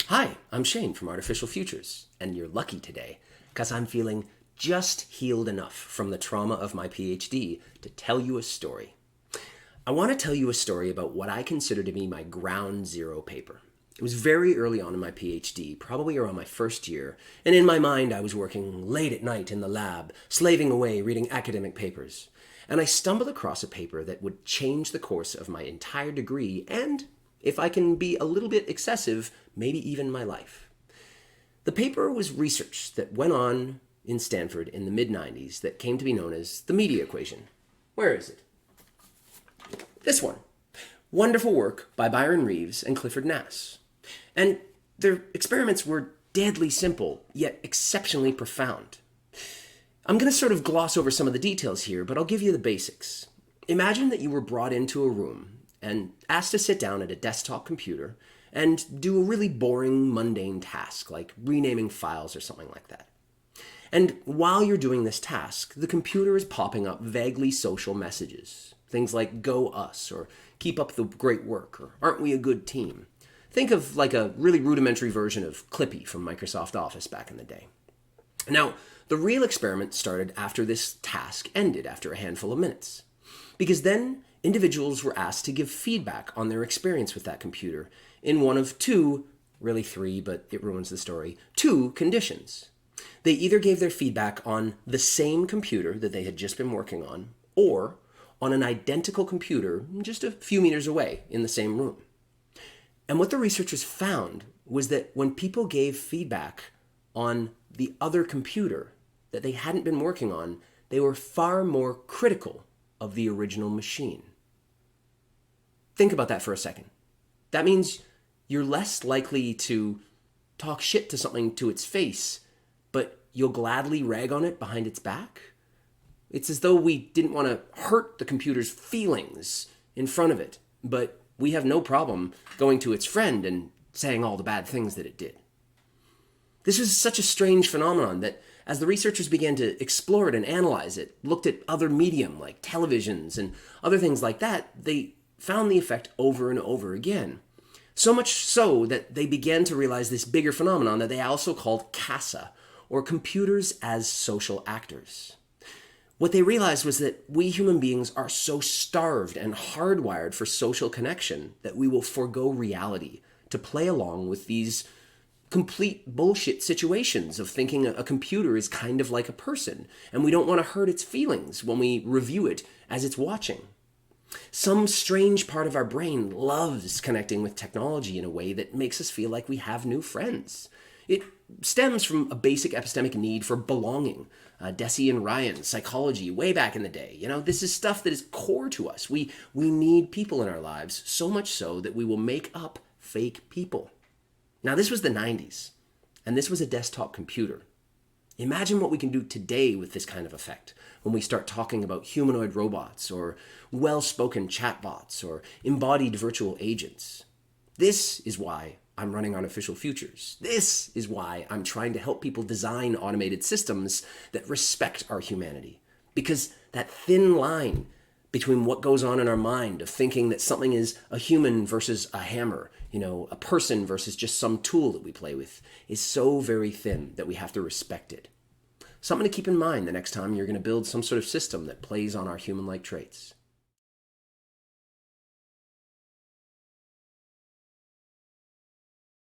Hi, I'm Shane from Artificial Futures, and you're lucky today because I'm feeling just healed enough from the trauma of my PhD to tell you a story. I want to tell you a story about what I consider to be my ground zero paper. It was very early on in my PhD, probably around my first year, and in my mind I was working late at night in the lab, slaving away reading academic papers. And I stumbled across a paper that would change the course of my entire degree and, if I can be a little bit excessive, maybe even my life. The paper was research that went on in Stanford in the mid-90s that came to be known as the media equation. Where is it? This one. Wonderful work by Byron Reeves and Clifford Nass. And their experiments were deadly simple, yet exceptionally profound. I'm going to sort of gloss over some of the details here, but I'll give you the basics. Imagine that you were brought into a room and asked to sit down at a desktop computer and do a really boring, mundane task, like renaming files or something like that. And while you're doing this task, the computer is popping up vaguely social messages. Things like, "Go us," or "Keep up the great work," or "Aren't we a good team?" Think of like a really rudimentary version of Clippy from Microsoft Office back in the day. Now, the real experiment started after this task ended after a handful of minutes. Because then individuals were asked to give feedback on their experience with that computer in one of two, really three, but it ruins the story, two conditions. They either gave their feedback on the same computer that they had just been working on, or on an identical computer just a few meters away in the same room. And what the researchers found was that when people gave feedback on the other computer that they hadn't been working on, they were far more critical of the original machine. Think about that for a second. That means you're less likely to talk shit to something to its face, but you'll gladly rag on it behind its back. It's as though we didn't want to hurt the computer's feelings in front of it, but we have no problem going to its friend and saying all the bad things that it did. This was such a strange phenomenon that as the researchers began to explore it and analyze it, looked at other medium like televisions and other things like that, they found the effect over and over again. So much so that they began to realize this bigger phenomenon that they also called CASA, or computers as social actors. What they realized was that we human beings are so starved and hardwired for social connection that we will forego reality to play along with these complete bullshit situations of thinking a computer is kind of like a person, and we don't want to hurt its feelings when we review it as it's watching. Some strange part of our brain loves connecting with technology in a way that makes us feel like we have new friends. It stems from a basic epistemic need for belonging. Deci and Ryan's psychology way back in the day. This is stuff that is core to us. We need people in our lives, so much so that we will make up fake people. Now, this was the 90s, and this was a desktop computer. Imagine what we can do today with this kind of effect when we start talking about humanoid robots or well-spoken chatbots or embodied virtual agents. This is why I'm running Artificial Futures. This is why I'm trying to help people design automated systems that respect our humanity. Because that thin line between what goes on in our mind of thinking that something is a human versus a hammer, a person versus just some tool that we play with, is so very thin that we have to respect it. Something to keep in mind the next time you're going to build some sort of system that plays on our human-like traits.